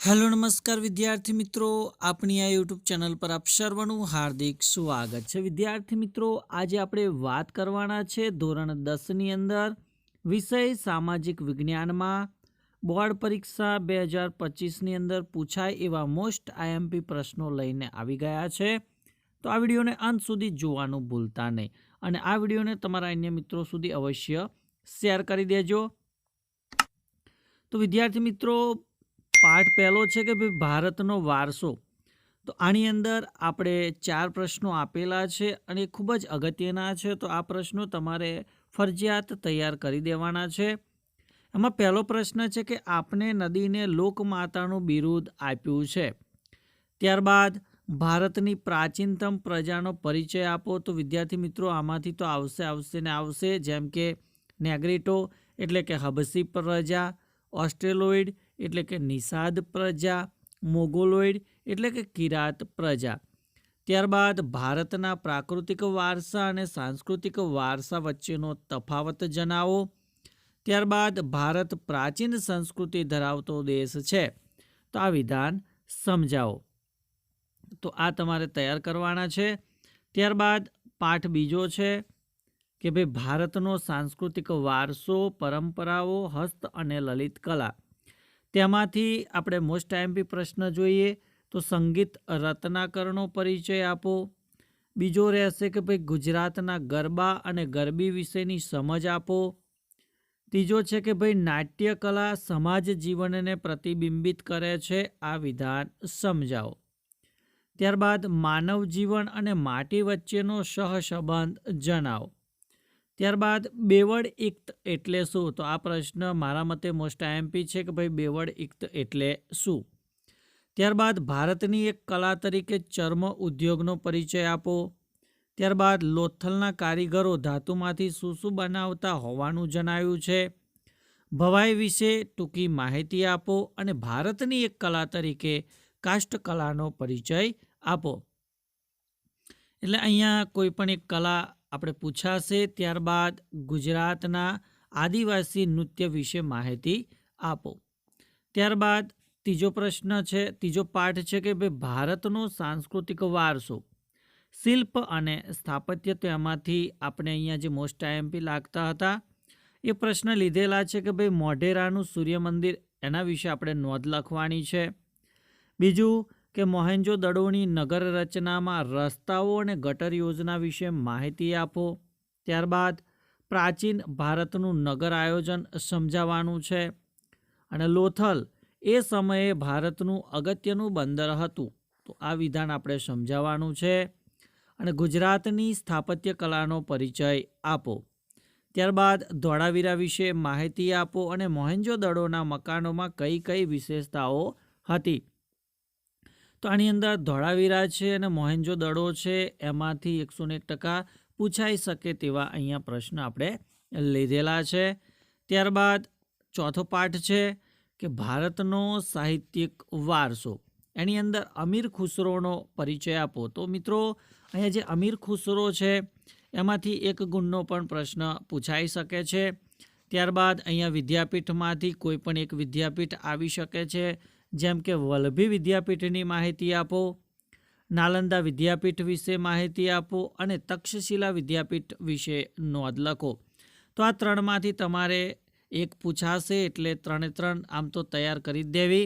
Hello નમસ્કાર વિદ્યાર્થી મિત્રો, આપણી આ યુટ્યુબ ચેનલ પર આપ સર્વનું હાર્દિક સ્વાગત છે। વિદ્યાર્થી મિત્રો, આજે આપણે વાત કરવાના છે ધોરણ 10ની અંદર વિષય સામાજિક વિજ્ઞાનમાં બોર્ડ પરીક્ષા 2025ની અંદર પૂછાય એવા મોસ્ટ આઈએમપી પ્રશ્નો લઈને આવી ગયા છે। તો આ વિડીયોને અંત સુધી જોવાનું ભૂલતા નહીં અને આ વિડીયોને તમારા અન્ય મિત્રો સુધી અવશ્ય શેર કરી દેજો। તો વિદ્યાર્થી મિત્રો, પાઠ પહેલો છે કે ભાઈ ભારતનો વારસો। તો આની અંદર આપણે 4 પ્રશ્નો આપેલા છે અને ખૂબ જ અગત્યના છે, તો આ પ્રશ્નો તમારે ફરજિયાત તૈયાર કરી દેવાના છે। એમાં પહેલો પ્રશ્ન છે કે આપને નદીને લોકમાતાનું બિરુદ આપ્યું છે। ત્યારબાદ ભારતની પ્રાચીનતમ પ્રજાનો પરિચય આપો। તો વિદ્યાર્થી મિત્રો, આમાંથી તો આવશે, જેમ કે નેગ્રીટો એટલે કે હબસી પ્રજા, ઓસ્ટ્રેલોઇડ એટલે કે નિષાદ પ્રજા, મોગોલોઇડ એટલે કે કિરાત પ્રજા। ત્યારબાદ ભારતના પ્રાકૃતિક વારસા અને સાંસ્કૃતિક વારસા વચ્ચેનો તફાવત જણાવો। ત્યારબાદ ભારત પ્રાચીન સંસ્કૃતિ ધરાવતો દેશ છે, તો આ વિધાન સમજાવો। તો આ તમારે તૈયાર કરવાના છે। ત્યારબાદ પાઠ બીજો છે કે ભાઈ ભારતનો સાંસ્કૃતિક વારસો, પરંપરાઓ, હસ્ત અને લલિત કલા। તેમાંથી આપણે મોસ્ટ આઈએમપી પ્રશ્ન જોઈએ તો સંગીત રત્નાકરનો પરિચય આપો। બીજો રહેશે કે ભાઈ ગુજરાતના ગરબા અને ગરબી વિશેની સમજ આપો। ત્રીજો છે કે ભાઈ નાટ્ય કલા સમાજ જીવનને પ્રતિબિંબિત કરે છે, આ વિધાન સમજાવો। ત્યારબાદ માનવ જીવન અને માટી વચ્ચેનો સહસંબંધ જણાવો। ત્યારબાદ બેવડ ઇક્ત એટલે શું? તો આ પ્રશ્ન મારા મતે મોસ્ટ આઈએમપી છે કે ભાઈ બેવડ ઇક્ત એટલે શું। ત્યારબાદ ભારતની એક કલા તરીકે ચર્મ ઉદ્યોગનો પરિચય આપો। ત્યારબાદ લોથલના કારીગરો ધાતુમાંથી શું બનાવતા હોવાનું જણાવ્યું છે। ભવાઈ વિશે ટૂંકી માહિતી આપો અને ભારતની એક કલા તરીકે કાષ્ઠકલાનો પરિચય આપો। એટલે અહીંયા કોઈ પણ એક કલા આપણે પૂછાશે। ત્યારબાદ ગુજરાતના આદિવાસી નૃત્ય વિશે માહિતી આપો। ત્યારબાદ ત્રીજો પાઠ છે કે ભાઈ ભારતનો સાંસ્કૃતિક વારસો, શિલ્પ અને સ્થાપત્ય। તો એમાંથી આપણે અહીંયા જે મોસ્ટ આઈએમપી લાગતા હતા એ પ્રશ્ન લીધેલા છે કે ભાઈ મોઢેરાનું સૂર્ય મંદિર, એના વિશે આપણે નોંધ લખવાની છે। બીજું કે મોહેન્જો દડોની નગર રચનામાં રસ્તાઓ અને ગટર યોજના વિશે માહિતી આપો। ત્યારબાદ પ્રાચીન ભારતનું નગર આયોજન સમજાવવાનું છે અને લોથલ એ સમયે ભારતનું અગત્યનું બંદર હતું, તો આ વિધાન આપણે સમજાવવાનું છે અને ગુજરાતની સ્થાપત્ય કલાનો પરિચય આપો। ત્યારબાદ ધોળાવીરા વિશે માહિતી આપો અને મોહેન્જો દડોના મકાનોમાં કઈ કઈ વિશેષતાઓ હતી। તો આની અંદર ધોળાવીરા છે અને મોહેન્જો દડો છે, એમાંથી 101% પૂછાઈ શકે તેવા અહીંયા પ્રશ્ન આપણે લીધેલા છે। ત્યારબાદ ચોથો પાઠ છે કે ભારતનો સાહિત્યિક વારસો, એની અંદર અમીર ખુસરોનો પરિચય આપો। તો મિત્રો, અહીંયા જે અમીર ખુસરો છે એમાંથી 1 ગુણનો પણ પ્રશ્ન પૂછાઈ શકે છે। ત્યારબાદ અહીંયા વિદ્યાપીઠમાંથી કોઈ પણ એક વિદ્યાપીઠ આવી શકે છે, જેમ કે વલ્લભી વિદ્યાપીઠની માહિતી આપો, નાલંદા વિદ્યાપીઠ વિશે માહિતી આપો અને તક્ષશિલા વિદ્યાપીઠ વિશે નોંધ લખો। તો આ 3માંથી તમારે 1 પૂછાશે, એટલે 3 આમ તો તૈયાર કરી જ દેવી।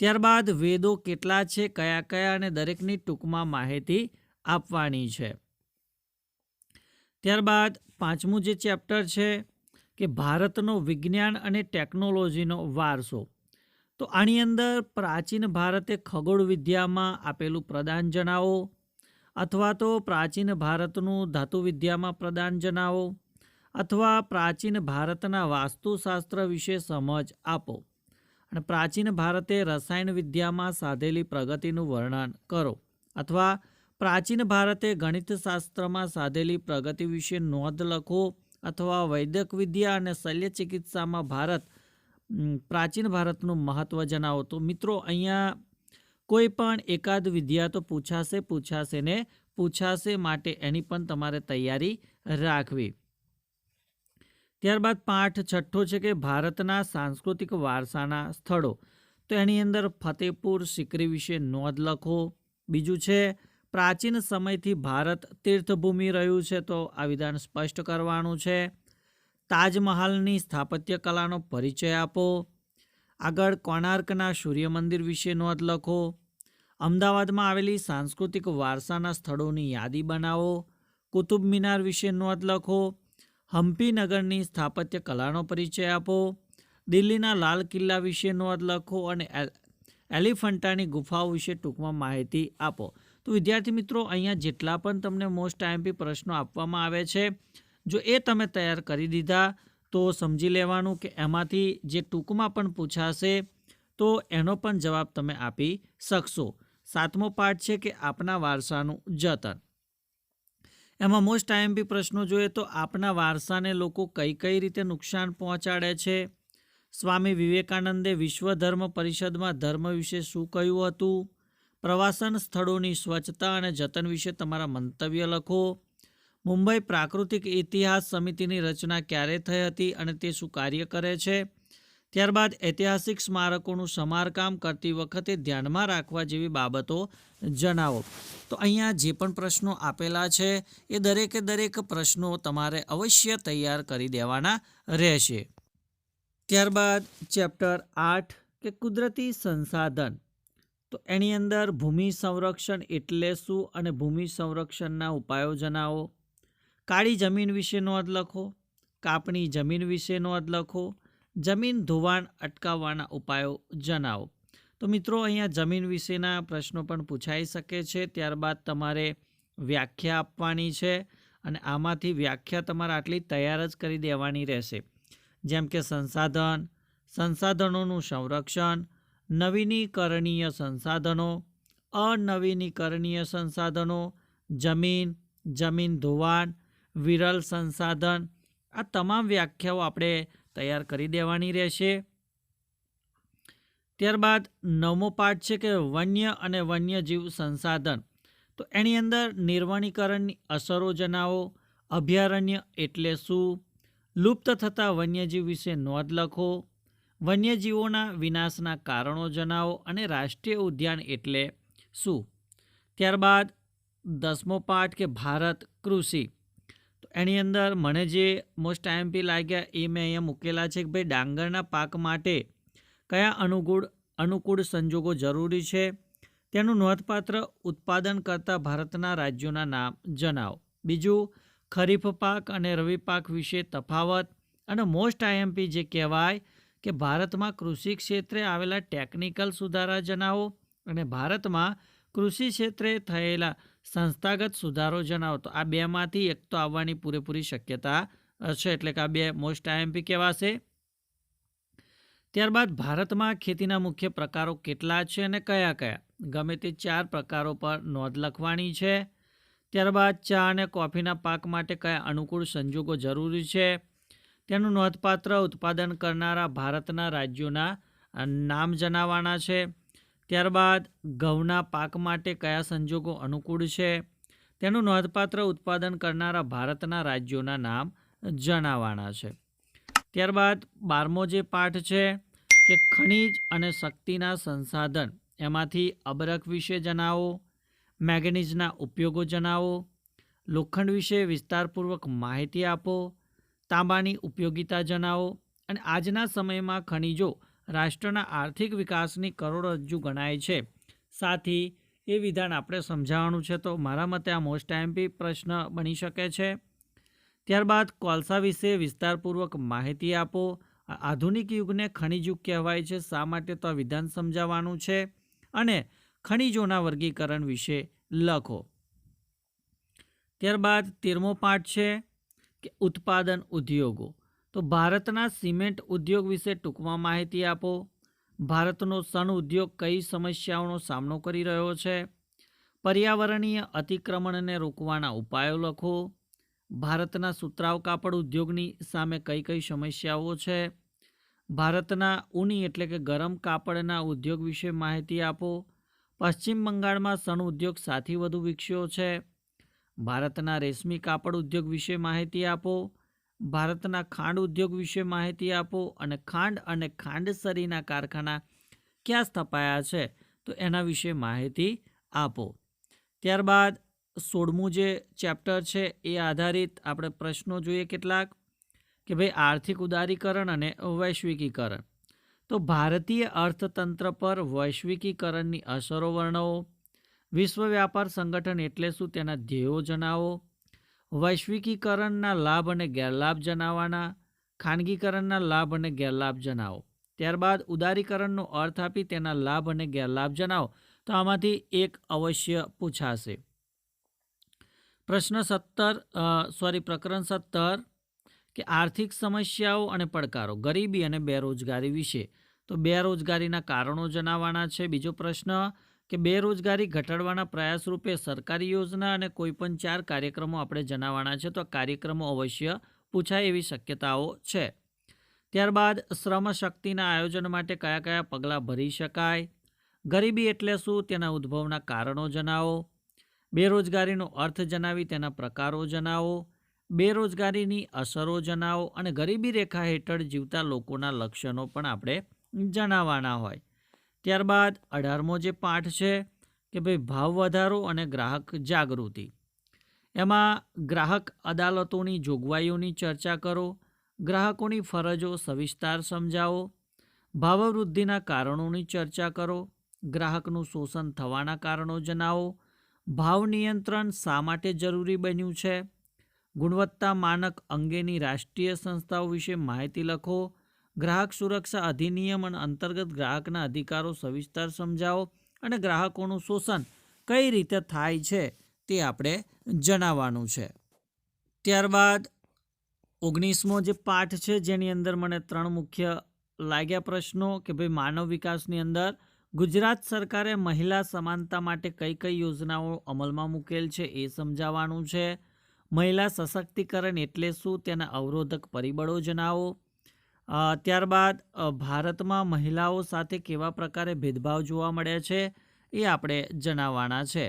ત્યારબાદ વેદો કેટલા છે, કયા કયા, અને દરેકની ટૂંકમાં માહિતી આપવાની છે। ત્યારબાદ 5મું જે ચેપ્ટર છે કે ભારતનો વિજ્ઞાન અને ટેકનોલોજીનો વારસો। તો આની અંદર પ્રાચીન ભારતે ખગોળ વિદ્યામાં આપેલું પ્રદાન જણાવો, અથવા તો પ્રાચીન ભારતનું ધાતુ વિદ્યામાં પ્રદાન જણાવો, અથવા પ્રાચીન ભારતના વાસ્તુશાસ્ત્ર વિશે સમજ આપો અને પ્રાચીન ભારતે રસાયણ વિદ્યામાં સાધેલી પ્રગતિનું વર્ણન કરો, અથવા પ્રાચીન ભારતે ગણિતશાસ્ત્રમાં સાધેલી પ્રગતિ વિશે નોંધ લખો, અથવા વૈદક વિદ્યા અને શલ્ય ચિકિત્સામાં પ્રાચીન ભારતનું મહત્વ જણાવો। તો મિત્રો, અહીંયા કોઈ પણ એકાદ વિદ્યા તો પૂછાશે, માટે એની પણ તમારે તૈયારી રાખવી। ત્યારબાદ પાઠ છઠ્ઠો છે કે ભારતના સાંસ્કૃતિક વારસાના સ્થળો। તો એની અંદર ફતેપુર સિકરી વિશે નોંધ લખો. બીજું છે પ્રાચીન સમયથી ભારત તીર્થભૂમિ રહ્યું છે, તો આ વિધાન સ્પષ્ટ કરવાનું છે. તાજમહાલની સ્થાપત્ય કલાનો પરિચય આપો. આગળ કોણાર્કના સૂર્ય મંદિર વિશે નોંધ લખો. અમદાવાદમાં આવેલી સાંસ્કૃતિક વારસાના સ્થળોની યાદી બનાવો. કુતુબ મિનાર વિશે નોંધ લખો. હમ્પી નગરની સ્થાપત્ય કલાનો પરિચય આપો. દિલ્હીના લાલ કિલ્લા વિશે નોંધ લખો અને એલિફન્ટાની ગુફાઓ વિશે ટૂંકમાં માહિતી આપો. તો વિદ્યાર્થી મિત્રો, અહીંયા જેટલા પણ તમને મોસ્ટ આઈએમપી પ્રશ્નો આપવામાં આવે છે, જો એ તમે તૈયાર કરી દીધા તો સમજી લેવાનું કે એમાંથી જે ટૂંકમાં પણ પૂછાશે તો એનો પણ જવાબ તમે આપી શકશો. 7મો પાઠ છે કે આપના વારસાનું જતન. એમાં મોસ્ટ આઈએમપી પ્રશ્નો જોઈએ તો આપના વારસાને લોકો કઈ કઈ રીતે નુકસાન પહોંચાડે છે. સ્વામી વિવેકાનંદે વિશ્વ ધર્મ પરિષદમાં ધર્મ વિશે શું કહ્યું હતું. પ્રવાસન સ્થળોની સ્વચ્છતા અને જતન વિશે તમારા મંતવ્ય લખો. મુંબઈ પ્રાકૃતિક ઇતિહાસ સમિતિની રચના ક્યારે થઈ હતી અને તે શું કાર્ય કરે છે. ત્યારબાદ ઐતિહાસિક સ્મારકોનું સમારકામ કરતી વખતે ધ્યાનમાં રાખવા જેવી બાબતો જણાવો. તો અહીંયા જે પણ પ્રશ્નો આપેલા છે એ દરેકે દરેક પ્રશ્નો તમારે અવશ્ય તૈયાર કરી દેવાના રહેશે. ત્યારબાદ ચેપ્ટર 8 કે કુદરતી સંસાધન. તો એની અંદર ભૂમિ સંરક્ષણ એટલે શું અને ભૂમિ સંરક્ષણના ઉપાયો જણાવો. કાળી જમીન વિશે નોંધ લખો. કાપણી જમીન વિશે નોંધ લખો. જમીન ધોવાણ અટકાવવાના ઉપાયો જણાવો. તો મિત્રો, અહીંયા જમીન વિશેના પ્રશ્નો પણ પૂછાઈ શકે છે. ત્યારબાદ તમારે વ્યાખ્યા આપવાની છે અને આમાંથી વ્યાખ્યા તમારે આટલી તૈયાર જ કરી દેવાની રહેશે. જેમ કે સંસાધન, સંસાધનોનું સંરક્ષણ, નવીનીકરણીય સંસાધનો, અનવીનીકરણીય સંસાધનો, જમીન, જમીન ધોવાણ, વિરલ સંસાધન, આ તમામ વ્યાખ્યાઓ આપણે તૈયાર કરી દેવાની રહેશે. ત્યારબાદ 9મો પાઠ છે કે વન્ય અને વન્યજીવ સંસાધન. તો એની અંદર નિર્વણીકરણની અસરો જણાવો. અભયારણ્ય એટલે શું. લુપ્ત થતા વન્યજીવ વિશે નોંધ લખો. વન્યજીવોના વિનાશના કારણો જણાવો અને રાષ્ટ્રીય ઉદ્યાન એટલે શું. ત્યારબાદ 10મો પાઠ કે ભારત કૃષિ. તો એની અંદર મને જે મોસ્ટ આઈએમપી લાગ્યા એ મેં અહીંયા મૂકેલા છે કે ભાઈ ડાંગરના પાક માટે કયા અનુકૂળ સંજોગો જરૂરી છે. તેનું નોંધપાત્ર ઉત્પાદન કરતા ભારતના રાજ્યોના નામ જણાવો. બીજું, ખરીફ પાક અને રવિ પાક વિશે તફાવત અને મોસ્ટ આઈએમપી જે કહેવાય કે ભારતમાં કૃષિ ક્ષેત્રે આવેલા ટેકનિકલ સુધારા જણાવો અને ભારતમાં કૃષિ ક્ષેત્રે થયેલા સંસ્થાગત સુધારો જણાવો. તો આ બેમાંથી એક તો આવવાની પૂરેપૂરી શક્યતા છે, એટલે કે આ બે મોસ્ટ આઈએમપી કહેવાશે. ત્યારબાદ ભારતમાં ખેતીના મુખ્ય પ્રકારો કેટલા છે અને કયા કયા, ગમે તે 4 પ્રકારો પર નોંધ લખવાની છે. ત્યારબાદ ચા અને કોફીના પાક માટે કયા અનુકૂળ સંજોગો જરૂરી છે, તેનું નોંધપાત્ર ઉત્પાદન કરનારા ભારતના રાજ્યોના નામ જણાવવાના છે. ત્યારબાદ ઘઉંના પાક માટે કયા સંજોગો અનુકૂળ છે, તેનું નોંધપાત્ર ઉત્પાદન કરનારા ભારતના રાજ્યોના નામ જણાવવાના છે. ત્યારબાદ 12મો જે પાઠ છે કે ખનિજ અને શક્તિના સંસાધન, એમાંથી અબરખ વિશે જણાવો. મેંગેનીઝના ઉપયોગો જણાવો. લોખંડ વિશે વિસ્તારપૂર્વક માહિતી આપો. તાંબાની ઉપયોગિતા જણાવો. અને આજના સમયમાં ખનિજો રાષ્ટ્રના આર્થિક વિકાસની કરોડરજ્જુ ગણાય છે. સાથી એ વિધાન આપણે સમજાવવાનું છે. તો મારા મતે આ મોસ્ટ આઈએમપી પ્રશ્ન બની શકે છે. ત્યારબાદ કોલસા વિશે વિસ્તારપૂર્વક માહિતી આપો. આધુનિક યુગને ખનિજ યુગ કહેવાય છે, શા માટે તો આ વિધાન સમજાવવાનું છે. અને ખનિજોના વર્ગીકરણ વિશે લખો. ત્યારબાદ 13મો પાઠ છે કે ઉત્પાદન ઉદ્યોગો. તો ભારતના સિમેન્ટ ઉદ્યોગ વિશે ટૂંકમાં માહિતી આપો. ભારતનો શણ ઉદ્યોગ કઈ સમસ્યાઓનો સામનો કરી રહ્યો છે. પર્યાવરણીય અતિક્રમણને રોકવાના ઉપાયો લખો. ભારતના સુતરાઉ કાપડ ઉદ્યોગની સામે કઈ કઈ સમસ્યાઓ છે. ભારતના ઊની એટલે કે ગરમ કાપડના ઉદ્યોગ વિશે માહિતી આપો. પશ્ચિમ બંગાળમાં શણ ઉદ્યોગ સાથી વધુ વિકસ્યો છે. ભારતના રેશમી કાપડ ઉદ્યોગ વિશે માહિતી આપો. ભારતના ખાંડ ઉદ્યોગ વિશે માહિતી આપો અને ખાંડ અને ખાંડસરીના કારખાના ક્યાં સ્થપાયા છે, તો એના વિશે માહિતી આપો. ત્યારબાદ 16મું જે ચેપ્ટર છે એ આધારિત આપણે પ્રશ્નો જોઈએ કેટલાક, કે ભાઈ આર્થિક ઉદારીકરણ અને વૈશ્વિકીકરણ. તો ભારતીય અર્થતંત્ર પર વૈશ્વિકીકરણની અસરો વર્ણવો. વિશ્વ વ્યાપાર સંગઠન એટલે શું, તેના ધ્યેયો જણાવો. વૈશ્વિકીકરણના લાભ અને ગેરલાભ જણાવવાના. ખાનગીકરણના લાભ અને ગેરલાભ જણાવો. ત્યારબાદ ઉદારીકરણનો અર્થ આપી તેના લાભ અને ગેરલાભ જણાવો. તો આમાંથી એક અવશ્ય પૂછાશે. પ્રકરણ 17 કે આર્થિક સમસ્યાઓ અને પડકારો, ગરીબી અને બેરોજગારી વિશે. તો બેરોજગારીના કારણો જણાવવાના છે. બીજો પ્રશ્ન કે બેરોજગારી ઘટાડવાના પ્રયાસ રૂપે સરકારી યોજના અને કોઈપણ 4 કાર્યક્રમો આપણે જણાવવાના છે. તો કાર્યક્રમો અવશ્ય પૂછાય એવી શક્યતાઓ છે. ત્યારબાદ શ્રમ શક્તિના આયોજન માટે કયા કયા પગલાં ભરી શકાય. ગરીબી એટલે શું, તેના ઉદ્ભવના કારણો જણાવો. બેરોજગારીનો અર્થ જણાવી તેના પ્રકારો જણાવો. બેરોજગારીની અસરો જણાવો અને ગરીબી રેખા હેઠળ જીવતા લોકોના લક્ષણો પણ આપણે જણાવવાના હોય. ત્યારબાદ 18મો જે પાઠ છે કે ભાઈ ભાવ વધારો અને ગ્રાહક જાગૃતિ. એમાં ગ્રાહક અદાલતોની જોગવાઈઓની ચર્ચા કરો. ગ્રાહકોની ફરજો સવિસ્તાર સમજાવો. ભાવવૃદ્ધિના કારણોની ચર્ચા કરો. ગ્રાહકનું શોષણ થવાના કારણો જણાવો. ભાવ નિયંત્રણ શા માટે જરૂરી બન્યું છે. ગુણવત્તા માનક અંગેની રાષ્ટ્રીય સંસ્થાઓ વિશે માહિતી લખો. ગ્રાહક સુરક્ષા અધિનિયમ અને અંતર્ગત ગ્રાહકના અધિકારો સવિસ્તાર સમજાવો અને ગ્રાહકોનું શોષણ કઈ રીતે થાય છે તે આપણે જણાવવાનું છે. ત્યારબાદ 19મો જે પાઠ છે જેની અંદર મને 3 મુખ્ય લાગ્યા પ્રશ્નો કે ભાઈ માનવ વિકાસની અંદર ગુજરાત સરકારે મહિલા સમાનતા માટે કઈ કઈ યોજનાઓ અમલમાં મૂકેલ છે એ સમજાવવાનું છે. મહિલા સશક્તિકરણ એટલે શું, તેના અવરોધક પરિબળો જણાવો. ત્યારબાદ ભારતમાં મહિલાઓ સાથે કેવા પ્રકારે ભેદભાવ જોવા મળે છે એ આપણે જણાવવાના છે.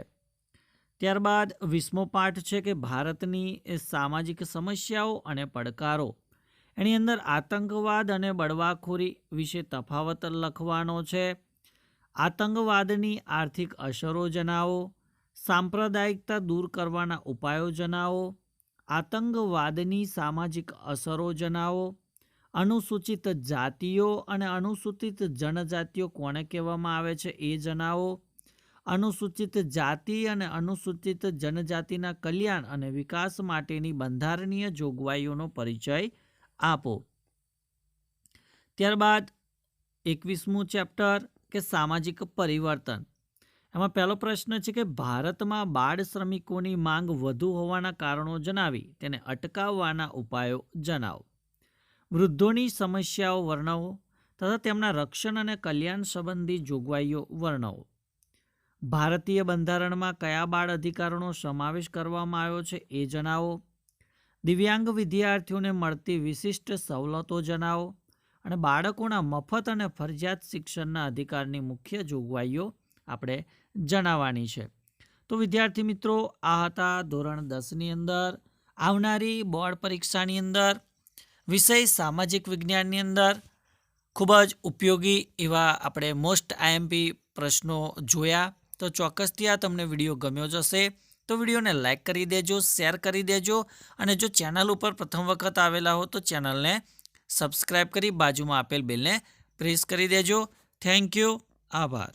ત્યારબાદ 20મો પાઠ છે કે ભારતની સામાજિક સમસ્યાઓ અને પડકારો. એની અંદર આતંકવાદ અને બળવાખોરી વિશે તફાવત લખવાનો છે. આતંકવાદની આર્થિક અસરો જણાવો. સાંપ્રદાયિકતા દૂર કરવાના ઉપાયો જણાવો. આતંકવાદની સામાજિક અસરો જણાવો. અનુસૂચિત જાતિઓ અને અનુસૂચિત જનજાતિઓ કોને કહેવામાં આવે છે એ જણાવો. અનુસૂચિત જાતિ અને અનુસૂચિત જનજાતિના કલ્યાણ અને વિકાસ માટેની બંધારણીય જોગવાઈઓનો પરિચય આપો. ત્યારબાદ 21મું ચેપ્ટર કે સામાજિક પરિવર્તન. એમાં પહેલો પ્રશ્ન છે કે ભારતમાં બાળ શ્રમિકોની માંગ વધુ હોવાના કારણો જણાવી તેને અટકાવવાના ઉપાયો જણાવો. વૃદ્ધોની સમસ્યાઓ વર્ણવો તથા તેમના રક્ષણ અને કલ્યાણ સંબંધી જોગવાઈઓ વર્ણવો. ભારતીય બંધારણમાં કયા બાળ અધિકારોનો સમાવેશ કરવામાં આવ્યો છે એ જણાવો. દિવ્યાંગ વિદ્યાર્થીઓને મળતી વિશિષ્ટ સવલતો જણાવો અને બાળકોના મફત અને ફરજિયાત શિક્ષણના અધિકારની મુખ્ય જોગવાઈઓ આપણે જણાવવાની છે. તો વિદ્યાર્થી મિત્રો, આ હતા ધોરણ 10ની અંદર આવનારી બોર્ડ પરીક્ષાની અંદર વિષય સામાજિક વિજ્ઞાનની અંદર ખૂબ જ ઉપયોગી એવા આપણે મોસ્ટ આઈએમપી પ્રશ્નો જોયા. તો ચોક્કસથી આ તમને વિડીયો ગમ્યો જ હશે તો વિડીયોને લાઇક કરી દેજો, શેર કરી દેજો અને જો ચેનલ ઉપર પ્રથમ વખત આવેલા હો તો ચેનલને સબસ્ક્રાઈબ કરી બાજુમાં આપેલ બેલને પ્રેસ કરી દેજો. Thank you. આભાર.